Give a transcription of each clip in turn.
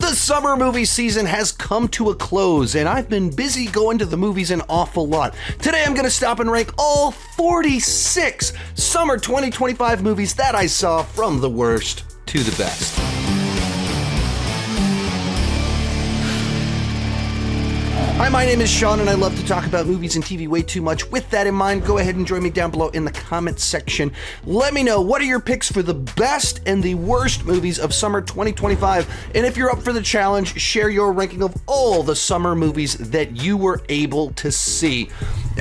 The summer movie season has come to a close, and I've been busy going to the movies an awful lot. Today I'm going to stop and rank all 46 summer 2025 movies that I saw, from the worst to the best. Hi, my name is Sean, and I love to talk about movies and TV way too much. With that in mind, go ahead and join me down below in the comments section. Let me know, what are your picks for the best and the worst movies of summer 2025? And if you're up for the challenge, share your ranking of all the summer movies that you were able to see.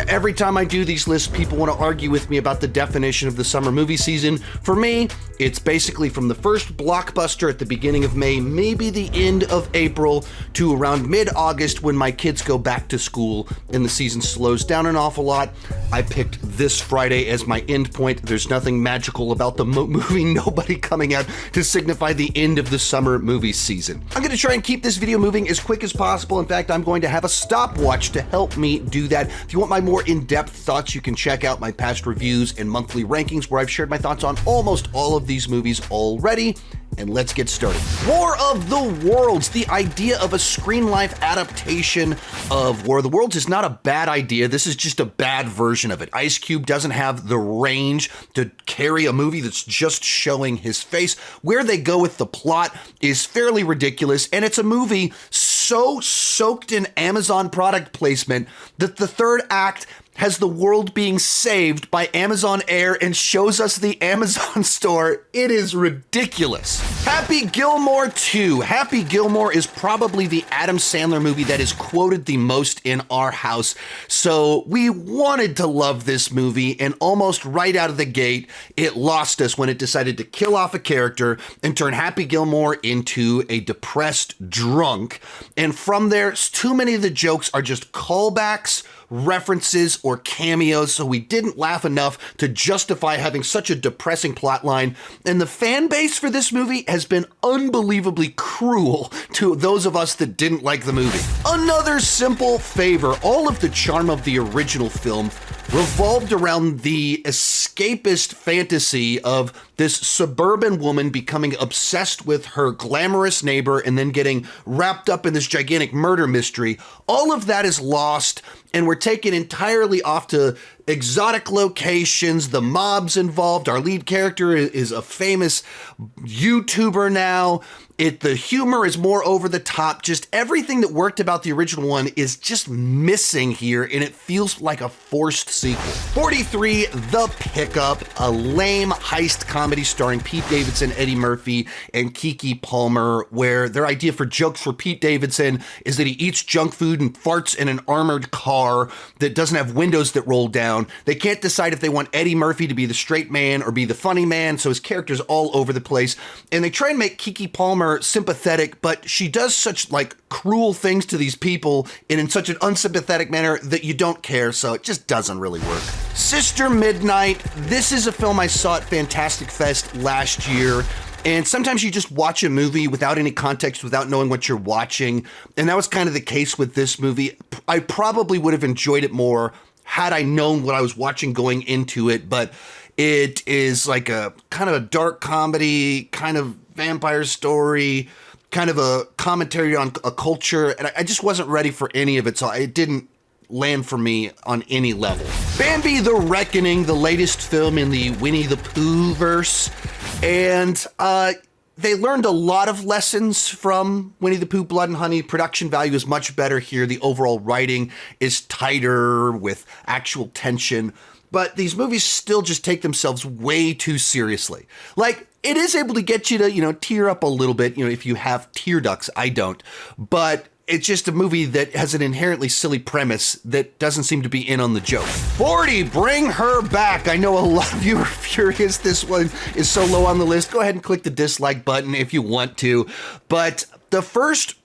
Every time I do these lists, people want to argue with me about the definition of the summer movie season. For me, it's basically from the first blockbuster at the beginning of May, maybe the end of April, to around mid-August when my kids go back to school and the season slows down an awful lot. I picked this Friday as my end point. There's nothing magical about the movie Nobody coming out to signify the end of the summer movie season. I'm going to try and keep this video moving as quick as possible. In fact, I'm going to have a stopwatch to help me do that. If you want my more in-depth thoughts, you can check out my past reviews and monthly rankings where I've shared my thoughts on almost all of these movies already. And let's get started. War of the Worlds. The idea of a screen life adaptation of War of the Worlds is not a bad idea. This is just a bad version of it. Ice Cube doesn't have the range to carry a movie that's just showing his face. Where they go with the plot is fairly ridiculous, and it's a movie so soaked in Amazon product placement that the third act has the world being saved by Amazon Air and shows us the Amazon store. It is ridiculous. Happy Gilmore 2. Happy Gilmore is probably the Adam Sandler movie that is quoted the most in our house. So we wanted to love this movie, and almost right out of the gate, it lost us when it decided to kill off a character and turn Happy Gilmore into a depressed drunk. And from there, too many of the jokes are just callbacks, references, or cameos, so we didn't laugh enough to justify having such a depressing plotline. And the fan base for this movie has been unbelievably cruel to those of us that didn't like the movie. Another Simple Favor. All of the charm of the original film revolved around the escapist fantasy of this suburban woman becoming obsessed with her glamorous neighbor and then getting wrapped up in this gigantic murder mystery. All of that is lost, and we're taken entirely off to exotic locations, the mob's involved. Our lead character is a famous YouTuber now. The humor is more over the top. Just everything that worked about the original one is just missing here, and it feels like a forced sequel. 43, The Pickup, a lame heist comedy starring Pete Davidson, Eddie Murphy, and Keke Palmer, where their idea for jokes for Pete Davidson is that he eats junk food and farts in an armored car that doesn't have windows that roll down. They can't decide if they want Eddie Murphy to be the straight man or be the funny man, so his character's all over the place. And they try and make Keke Palmer sympathetic, but she does such cruel things to these people and in such an unsympathetic manner that you don't care, so it just doesn't really work. Sister Midnight. This is a film I saw at Fantastic Fest last year. And sometimes you just watch a movie without any context, without knowing what you're watching. And that was kind of the case with this movie. I probably would have enjoyed it more had I known what I was watching going into it. But it is like a kind of a dark comedy, kind of vampire story, kind of a commentary on a culture. And I just wasn't ready for any of it. So it didn't land for me on any level. Bambi the Reckoning, the latest film in the Winnie the Pooh verse. And they learned a lot of lessons from Winnie the Pooh, Blood and Honey. Production value is much better here. The overall writing is tighter with actual tension. But these movies still just take themselves way too seriously. It is able to get you to, tear up a little bit, if you have tear ducts. I don't. But it's just a movie that has an inherently silly premise that doesn't seem to be in on the joke. 40, Bring Her Back. I know a lot of you are furious this one is so low on the list. Go ahead and click the dislike button if you want to. But the first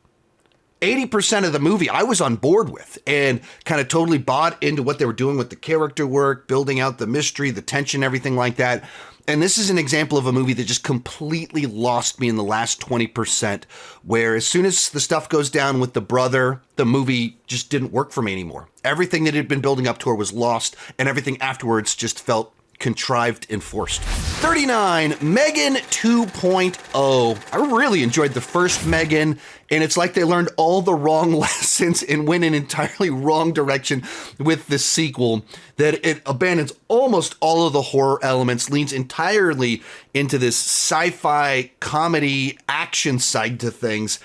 80% of the movie I was on board with and kind of totally bought into what they were doing with the character work, building out the mystery, the tension, everything like that. And this is an example of a movie that just completely lost me in the last 20%, where as soon as the stuff goes down with the brother, the movie just didn't work for me anymore. Everything that had been building up to her was lost, and everything afterwards just felt contrived and forced. 39, Megan 2.0. I really enjoyed the first Megan, and it's like they learned all the wrong lessons and went in an entirely wrong direction with the sequel, that it abandons almost all of the horror elements, leans entirely into this sci-fi comedy action side to things,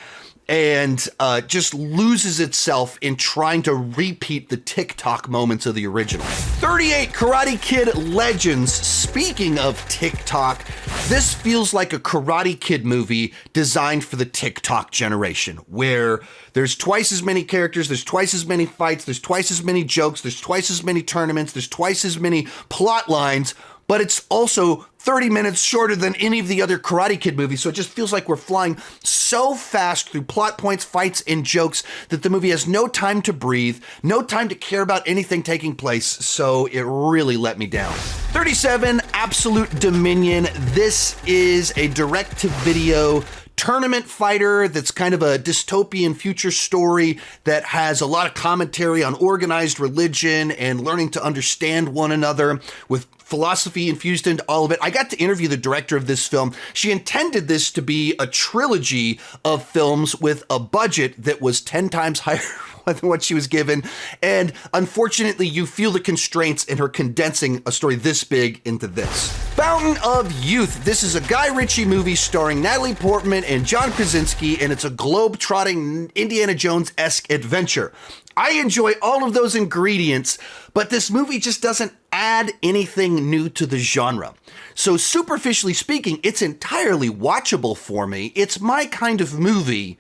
and just loses itself in trying to repeat the TikTok moments of the original. 38, Karate Kid Legends. Speaking of TikTok, this feels like a Karate Kid movie designed for the TikTok generation, where there's twice as many characters, there's twice as many fights, there's twice as many jokes, there's twice as many tournaments, there's twice as many plot lines, but it's also 30 minutes shorter than any of the other Karate Kid movies, so it just feels like we're flying so fast through plot points, fights, and jokes that the movie has no time to breathe, no time to care about anything taking place, so it really let me down. 37, Absolute Dominion. This is a direct-to-video tournament fighter that's kind of a dystopian future story that has a lot of commentary on organized religion and learning to understand one another, with philosophy infused into all of it. I got to interview the director of this film. She intended this to be a trilogy of films with a budget that was 10 times higher than what she was given. And unfortunately, you feel the constraints in her condensing a story this big into this. Fountain of Youth. This is a Guy Ritchie movie starring Natalie Portman and John Krasinski, and it's a globe-trotting Indiana Jones-esque adventure. I enjoy all of those ingredients, but this movie just doesn't add anything new to the genre. So superficially speaking, it's entirely watchable for me. It's my kind of movie,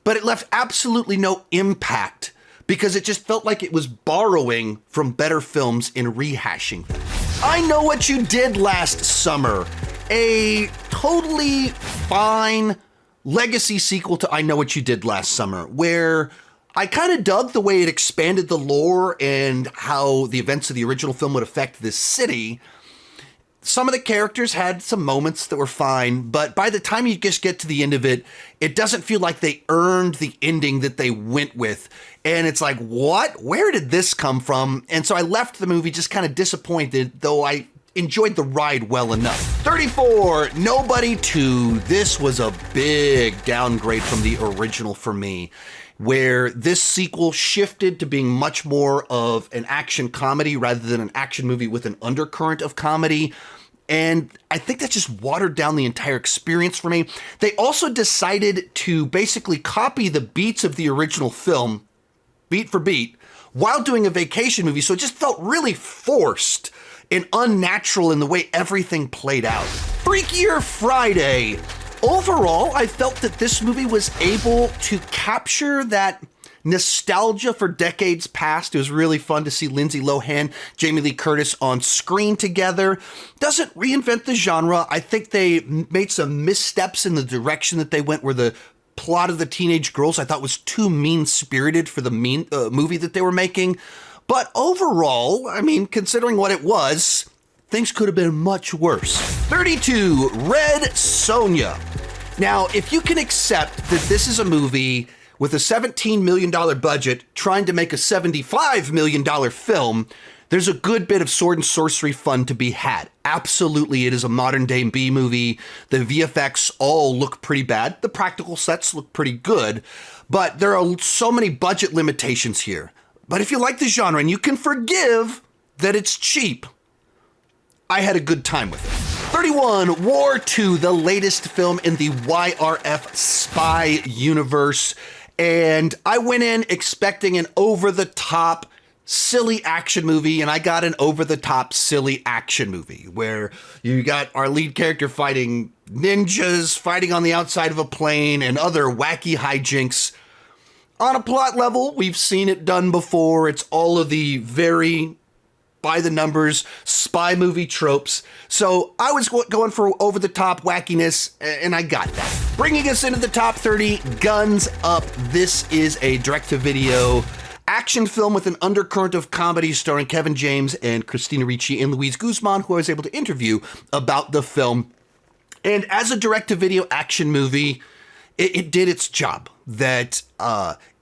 but it left absolutely no impact because it just felt like it was borrowing from better films and rehashing them. I Know What You Did Last Summer, a totally fine legacy sequel to I Know What You Did Last Summer, where I kind of dug the way it expanded the lore and how the events of the original film would affect this city. Some of the characters had some moments that were fine, but by the time you just get to the end of it, it doesn't feel like they earned the ending that they went with. And it's like, what? Where did this come from? And so I left the movie just kind of disappointed, though I enjoyed the ride well enough. 34, Nobody 2. This was a big downgrade from the original for me, where this sequel shifted to being much more of an action comedy rather than an action movie with an undercurrent of comedy. And I think that just watered down the entire experience for me. They also decided to basically copy the beats of the original film, beat for beat, while doing a vacation movie. So it just felt really forced and unnatural in the way everything played out. Freakier Friday. Overall, I felt that this movie was able to capture that nostalgia for decades past. It was really fun to see Lindsay Lohan, Jamie Lee Curtis on screen together. Doesn't reinvent the genre. I think they made some missteps in the direction that they went, where the plot of the teenage girls I thought was too mean-spirited for the movie that they were making. But overall, I mean, considering what it was, things could have been much worse. 32, Red Sonja. Now, if you can accept that this is a movie with a $17 million budget trying to make a $75 million film, there's a good bit of sword and sorcery fun to be had. Absolutely, it is a modern day B movie. The VFX all look pretty bad. The practical sets look pretty good, but there are so many budget limitations here. But if you like the genre and you can forgive that it's cheap, I had a good time with it. 31, War 2, the latest film in the YRF spy universe. And I went in expecting an over-the-top, silly action movie, and I got an over-the-top, silly action movie where you got our lead character fighting ninjas, fighting on the outside of a plane, and other wacky hijinks. On a plot level, we've seen it done before. It's all of the very by the numbers spy movie tropes. So I was going for over the top wackiness, and I got that. Bringing us into the top 30, Guns Up. This is a direct-to-video action film with an undercurrent of comedy starring Kevin James and Christina Ricci and Luis Guzman, who I was able to interview about the film. And as a direct-to-video action movie, it did its job. That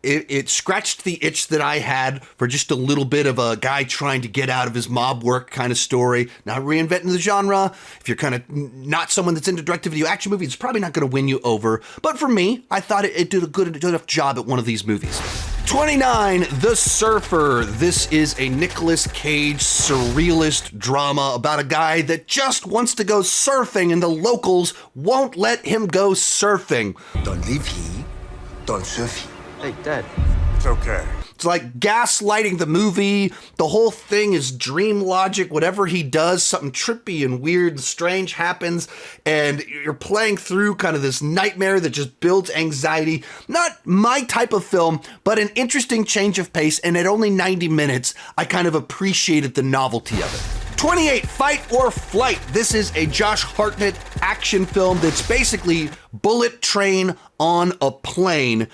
it scratched the itch that I had for just a little bit of a guy trying to get out of his mob work kind of story, not reinventing the genre. If you're kind of not someone that's into direct-to-video action movies, it's probably not going to win you over. But for me, I thought it did a good enough job at one of these movies. 29, The Surfer. This is a Nicolas Cage surrealist drama about a guy that just wants to go surfing and the locals won't let him go surfing. Don't live here, don't surf here. Hey, Dad. It's okay. It's like gaslighting the movie. The whole thing is dream logic. Whatever he does, something trippy and weird and strange happens, and you're playing through kind of this nightmare that just builds anxiety. Not my type of film, but an interesting change of pace, and at only 90 minutes, I kind of appreciated the novelty of it. 28, Fight or Flight. This is a Josh Hartnett action film that's basically Bullet Train on a plane,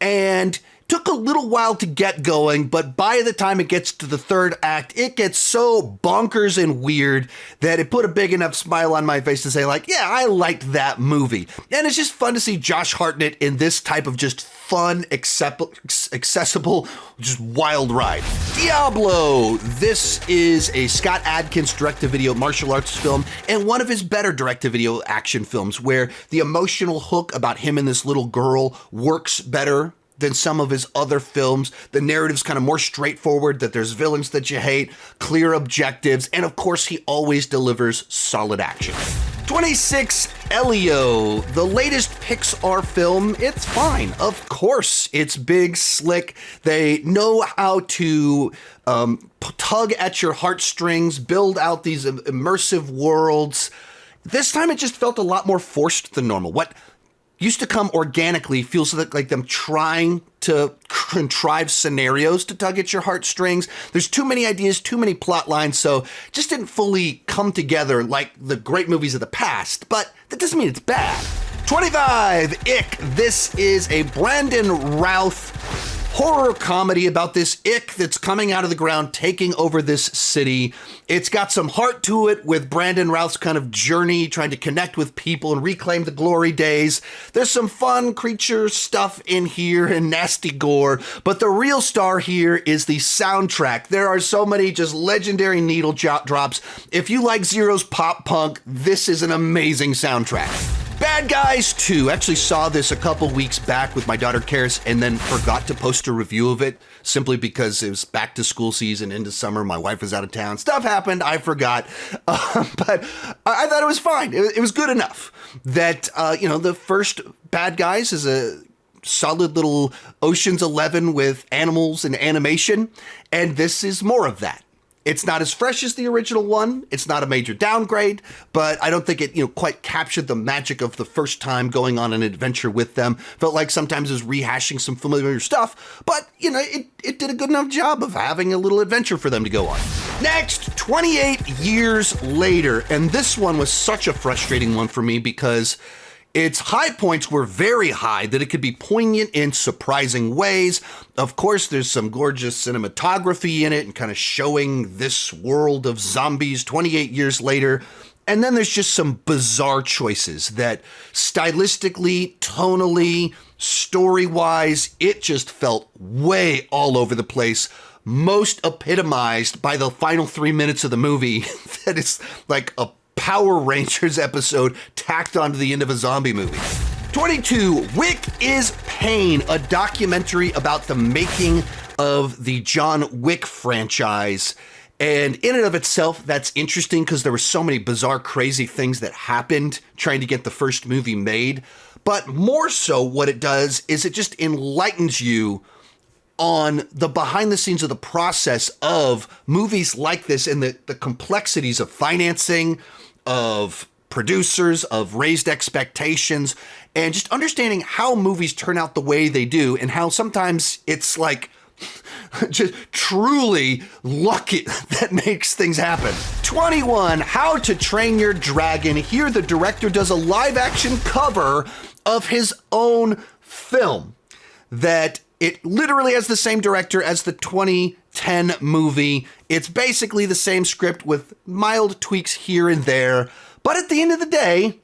and took a little while to get going, but by the time it gets to the third act, it gets so bonkers and weird that it put a big enough smile on my face to say, like, yeah, I liked that movie. And it's just fun to see Josh Hartnett in this type of just fun, accessible, just wild ride. Diablo. This is a Scott Adkins direct-to-video martial arts film and one of his better direct-to-video action films where the emotional hook about him and this little girl works better than some of his other films. The narrative's kind of more straightforward, that there's villains that you hate, clear objectives, and of course he always delivers solid action. 26, Elio, the latest Pixar film. It's fine. Of course, it's big, slick. They know how to tug at your heartstrings, build out these immersive worlds. This time it just felt a lot more forced than normal. What used to come organically feels like them trying to contrive scenarios to tug at your heartstrings. There's too many ideas, too many plot lines, so just didn't fully come together like the great movies of the past, but that doesn't mean it's bad. 25, Ick. This is a Brandon Routh horror comedy about this ick that's coming out of the ground, taking over this city. It's got some heart to it with Brandon Routh's kind of journey, trying to connect with people and reclaim the glory days. There's some fun creature stuff in here and nasty gore, but the real star here is the soundtrack. There are so many just legendary needle drops. If you like Zero's pop punk, this is an amazing soundtrack. Bad Guys 2. Actually saw this a couple weeks back with my daughter Karis and then forgot to post a review of it simply because it was back to school season into summer. My wife was out of town. Stuff happened. I forgot. But I thought it was fine. It was good enough that, the first Bad Guys is a solid little Ocean's 11 with animals and animation. And this is more of that. It's not as fresh as the original one. It's not a major downgrade, but I don't think it, quite captured the magic of the first time going on an adventure with them. Felt like sometimes it was rehashing some familiar stuff, but, it did a good enough job of having a little adventure for them to go on. Next, 28 years later, and this one was such a frustrating one for me because its high points were very high, that it could be poignant in surprising ways. Of course, there's some gorgeous cinematography in it and kind of showing this world of zombies 28 years later. And then there's just some bizarre choices that stylistically, tonally, story-wise, it just felt way all over the place. Most epitomized by the final 3 minutes of the movie that is like a Power Rangers episode tacked onto the end of a zombie movie. 22, Wick is Pain, a documentary about the making of the John Wick franchise. And in and of itself, that's interesting because there were so many bizarre, crazy things that happened trying to get the first movie made. But more so, what it does is it just enlightens you on the behind the scenes of the process of movies like this and the complexities of financing, of producers, of raised expectations, and just understanding how movies turn out the way they do and how sometimes it's like just truly lucky that makes things happen. 21, How to Train Your Dragon. Here the director does a live action cover of his own film that it literally has the same director as the 2010 movie. It's basically the same script with mild tweaks here and there. But at the end of the day,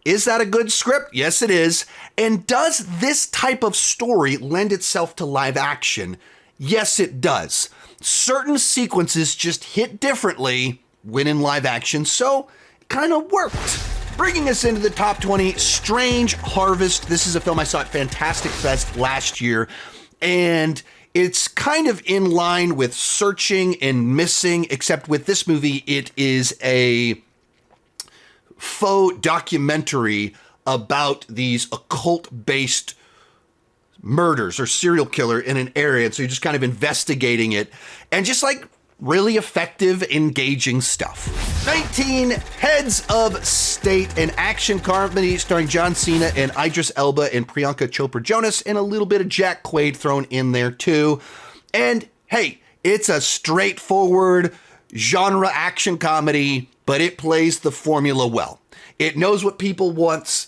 is that a good script? Yes, it is. And does this type of story lend itself to live action? Yes, it does. Certain sequences just hit differently when in live action, so it kind of worked. Bringing us into the top 20, Strange Harvest. This is a film I saw at Fantastic Fest last year, and it's kind of in line with Searching and Missing, except with this movie, it is a faux documentary about these occult-based murders or serial killer in an area. And so you're just kind of investigating it and just like really effective, engaging stuff. 19, Heads of State, an action comedy starring John Cena and Idris Elba and Priyanka Chopra Jonas, and a little bit of Jack Quaid thrown in there too. And hey, it's a straightforward genre action comedy, but it plays the formula well. It knows what people want.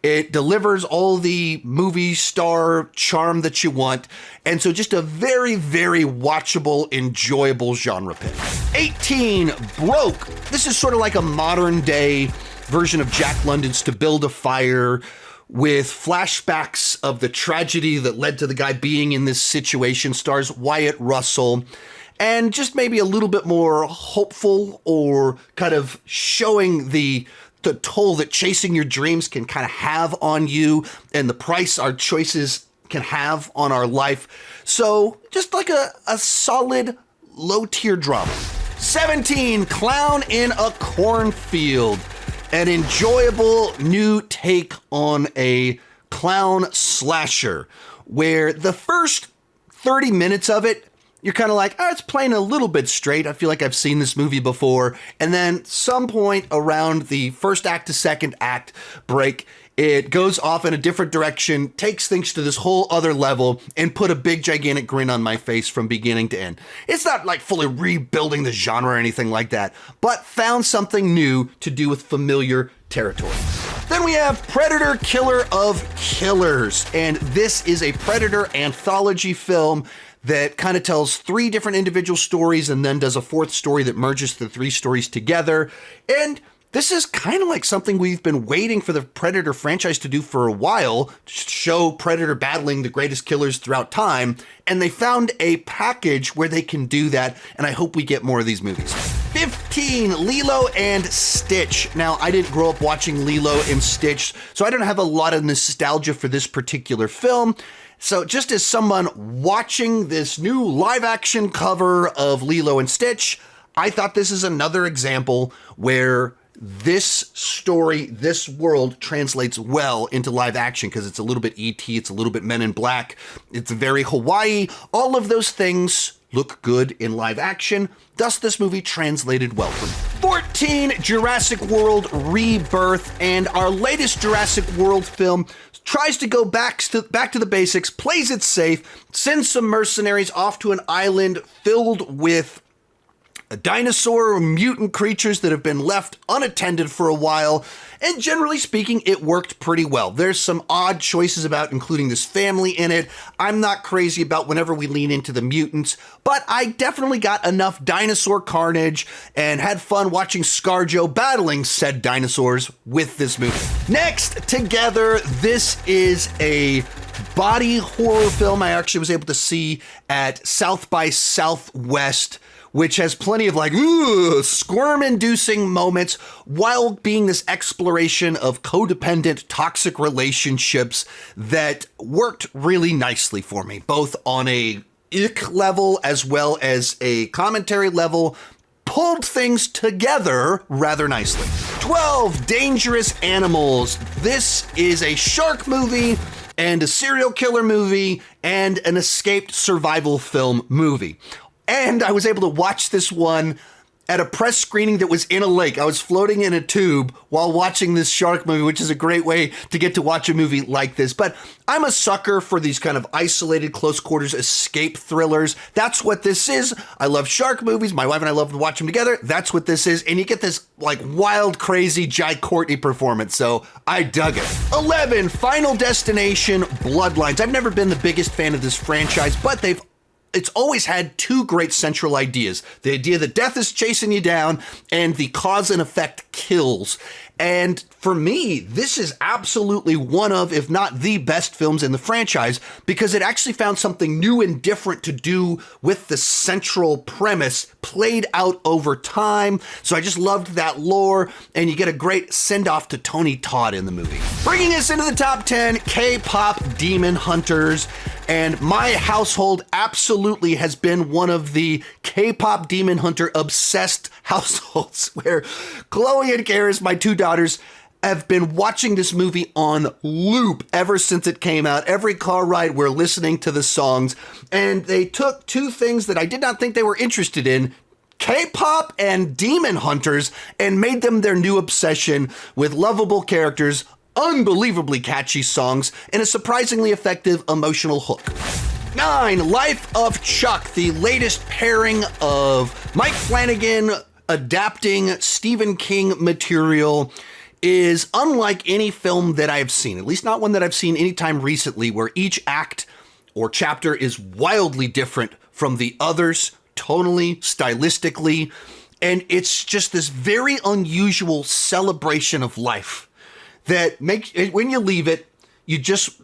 It delivers all the movie star charm that you want. And so just a very, very watchable, enjoyable genre pick. 18, Broke. This is sort of like a modern day version of Jack London's To Build a Fire, with flashbacks of the tragedy that led to the guy being in this situation. Stars Wyatt Russell. And just maybe a little bit more hopeful, or kind of showing the toll that chasing your dreams can kind of have on you, and the price our choices can have on our life. So just like a solid low tier drama. 17, Clown in a Cornfield, an enjoyable new take on a clown slasher, where the first 30 minutes of it, you're kind of like, oh, it's playing a little bit straight. I feel like I've seen this movie before. And then some point around the first act to second act break, it goes off in a different direction, takes things to this whole other level, and put a big gigantic grin on my face from beginning to end. It's not like fully rebuilding the genre or anything like that, but found something new to do with familiar territory. Then we have Predator Killer of Killers. And this is a Predator anthology film that kind of tells 3 different individual stories and then does a 4th story that merges the 3 stories together. And this is kind of like something we've been waiting for the Predator franchise to do for a while, to show Predator battling the greatest killers throughout time. And they found a package where they can do that, and I hope we get more of these movies. 15, Lilo and Stitch. Now, I didn't grow up watching Lilo and Stitch, so I don't have a lot of nostalgia for this particular film. So just as someone watching this new live action cover of Lilo and Stitch, I thought this is another example where this story, this world translates well into live action, because it's a little bit E.T., it's a little bit Men in Black, it's very Hawaii. All of those things look good in live action. Thus, this movie translated well for me. 14, Jurassic World Rebirth, and our latest Jurassic World film tries to go back to the basics, plays it safe, sends some mercenaries off to an island filled with dinosaur or mutant creatures that have been left unattended for a while, and generally speaking, it worked pretty well. There's some odd choices about including this family in it. I'm not crazy about whenever we lean into the mutants, but I definitely got enough dinosaur carnage and had fun watching ScarJo battling said dinosaurs with this movie. Next, Together. This is a body horror film I actually was able to see at South by Southwest, which has plenty of like, squirm-inducing moments while being this exploration of codependent, toxic relationships that worked really nicely for me, both on a ick level as well as a commentary level. Pulled things together rather nicely. 12, Dangerous Animals. This is a shark movie and a serial killer movie and an escaped survival film movie. And I was able to watch this one at a press screening that was in a lake. I was floating in a tube while watching this shark movie, which is a great way to get to watch a movie like this. But I'm a sucker for these kind of isolated, close quarters escape thrillers. That's what this is. I love shark movies. My wife and I love to watch them together. That's what this is. And you get this like wild, crazy Jai Courtney performance. So I dug it. 11, Final Destination, Bloodlines. I've never been the biggest fan of this franchise, but it's always had 2 great central ideas. The idea that death is chasing you down and the cause and effect kills. And for me, this is absolutely one of, if not the best films in the franchise, because it actually found something new and different to do with the central premise played out over time. So I just loved that lore, and you get a great send-off to Tony Todd in the movie. Bringing us into the top 10, K-pop Demon Hunters. And my household absolutely has been one of the K-pop Demon Hunter obsessed households where Chloe and Karis, my two daughters, have been watching this movie on loop ever since it came out. Every car ride, we're listening to the songs. And they took two things that I did not think they were interested in, K-pop and Demon Hunters, and made them their new obsession with lovable characters, unbelievably catchy songs, and a surprisingly effective emotional hook. 9, Life of Chuck, the latest pairing of Mike Flanagan adapting Stephen King material, is unlike any film that I have seen, at least not one that I've seen anytime recently, where each act or chapter is wildly different from the others, tonally, stylistically, and it's just this very unusual celebration of life that makes, when you leave it, you just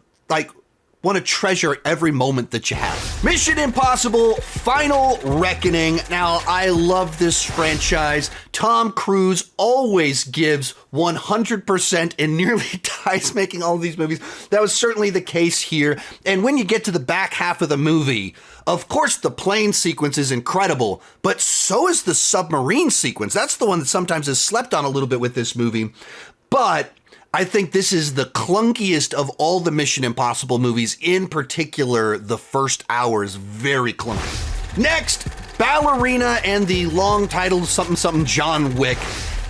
want to treasure every moment that you have. Mission Impossible Final Reckoning. Now, I love this franchise. Tom Cruise always gives 100% and nearly dies making all of these movies. That was certainly the case here. And when you get to the back half of the movie, of course, the plane sequence is incredible, but so is the submarine sequence. That's the one that sometimes is slept on a little bit with this movie. But I think this is the clunkiest of all the Mission Impossible movies, in particular, the first hour is very clunky. Next, Ballerina and the long title something John Wick.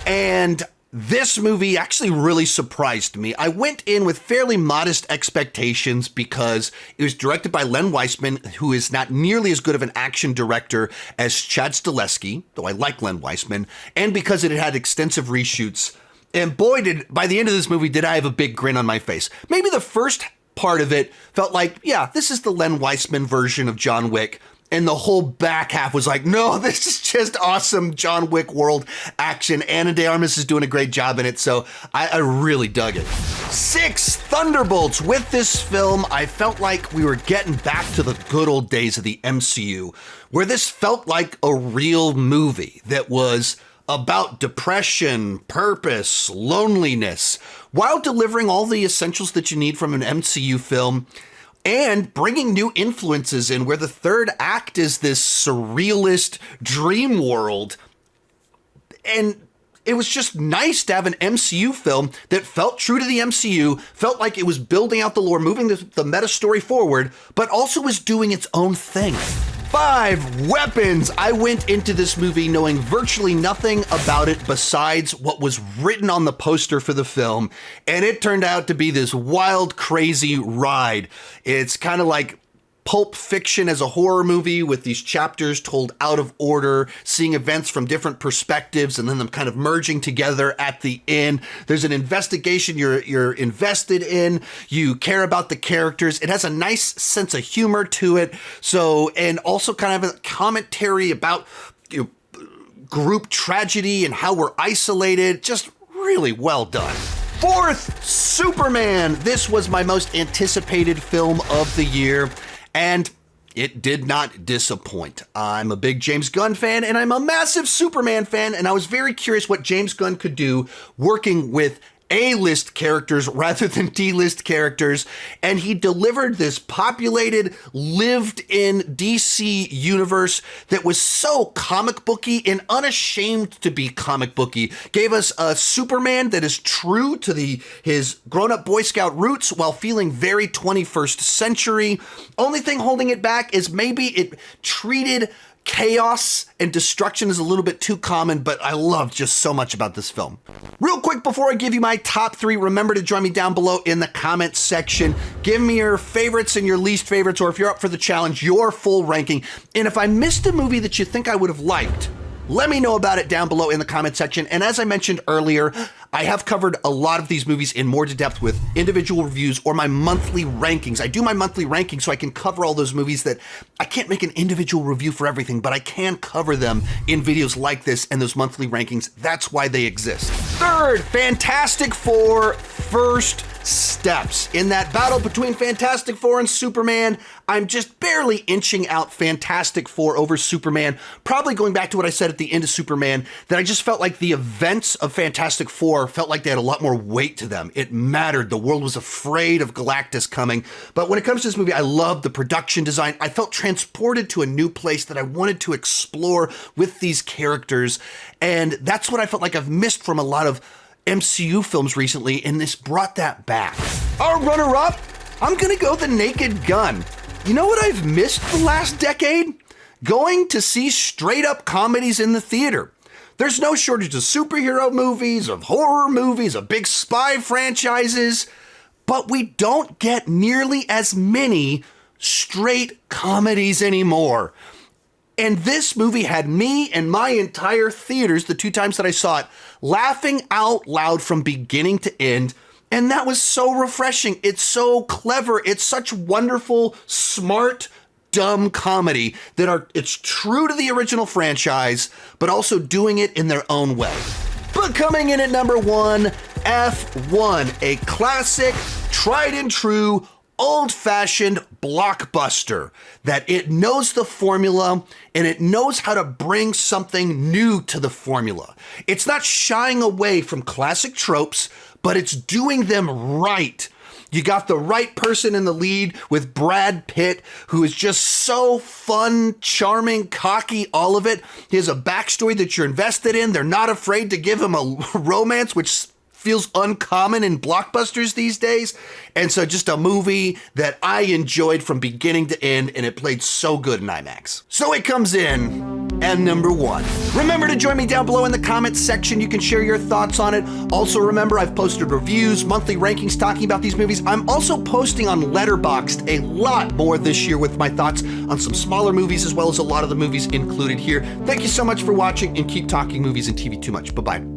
And this movie actually really surprised me. I went in with fairly modest expectations because it was directed by Len Wiseman, who is not nearly as good of an action director as Chad Stahelski, though I like Len Wiseman, and because it had extensive reshoots. And boy, by the end of this movie, did I have a big grin on my face. Maybe the first part of it felt like, yeah, this is the Len Wiseman version of John Wick. And the whole back half was like, no, this is just awesome John Wick world action. Ana de Armas is doing a great job in it, so I really dug it. 6, Thunderbolts. With this film, I felt like we were getting back to the good old days of the MCU, where this felt like a real movie that was about depression, purpose, loneliness, while delivering all the essentials that you need from an MCU film and bringing new influences in, where the third act is this surrealist dream world. And it was just nice to have an MCU film that felt true to the MCU, felt like it was building out the lore, moving the meta story forward, but also was doing its own thing. 5, Weapons. I went into this movie knowing virtually nothing about it besides what was written on the poster for the film, and it turned out to be this wild, crazy ride. It's kind of like Pulp Fiction as a horror movie with these chapters told out of order, seeing events from different perspectives and then them kind of merging together at the end. There's an investigation you're invested in. You care about the characters. It has a nice sense of humor to it. So, and also kind of a commentary about group tragedy and how we're isolated. Just really well done. 4th, Superman. This was my most anticipated film of the year, and it did not disappoint. I'm a big James Gunn fan, and I'm a massive Superman fan, and I was very curious what James Gunn could do working with A-list characters rather than D-list characters, and he delivered this populated, lived-in DC universe that was so comic booky and unashamed to be comic booky. Gave us a Superman that is true to his grown-up Boy Scout roots while feeling very 21st century. Only thing holding it back is maybe it treated chaos and destruction is a little bit too common, but I love just so much about this film. Real quick, before I give you my top 3, remember to join me down below in the comments section. Give me your favorites and your least favorites, or if you're up for the challenge, your full ranking. And if I missed a movie that you think I would have liked, let me know about it down below in the comment section. And as I mentioned earlier, I have covered a lot of these movies in more depth with individual reviews or my monthly rankings. I do my monthly rankings so I can cover all those movies that I can't make an individual review for everything, but I can cover them in videos like this and those monthly rankings. That's why they exist. Third, Fantastic Four First Steps. In that battle between Fantastic Four and Superman, I'm just barely inching out Fantastic Four over Superman, probably going back to what I said at the end of Superman, that I just felt like the events of Fantastic Four felt like they had a lot more weight to them. It mattered. The world was afraid of Galactus coming. But when it comes to this movie, I love the production design. I felt transported to a new place that I wanted to explore with these characters. And that's what I felt like I've missed from a lot of MCU films recently, and this brought that back. Our runner-up, I'm gonna go The Naked Gun. You know what I've missed the last decade? Going to see straight-up comedies in the theater. There's no shortage of superhero movies, of horror movies, of big spy franchises, but we don't get nearly as many straight comedies anymore. And this movie had me and my entire theaters, the 2 times that I saw it, laughing out loud from beginning to end. And that was so refreshing. It's so clever. It's such wonderful, smart, dumb comedy that it's true to the original franchise, but also doing it in their own way. But coming in at number 1, F1, a classic, tried and true, old-fashioned blockbuster, that it knows the formula and it knows how to bring something new to the formula. It's not shying away from classic tropes, but it's doing them right. You got the right person in the lead with Brad Pitt, who is just so fun, charming, cocky, all of it. He has a backstory that you're invested in. They're not afraid to give him a romance, which feels uncommon in blockbusters these days. And so just a movie that I enjoyed from beginning to end, and it played so good in IMAX. So it comes in at number 1. Remember to join me down below in the comments section. You can share your thoughts on it. Also remember, I've posted reviews, monthly rankings talking about these movies. I'm also posting on Letterboxd a lot more this year with my thoughts on some smaller movies as well as a lot of the movies included here. Thank you so much for watching, and keep talking movies and TV too much. Bye-bye.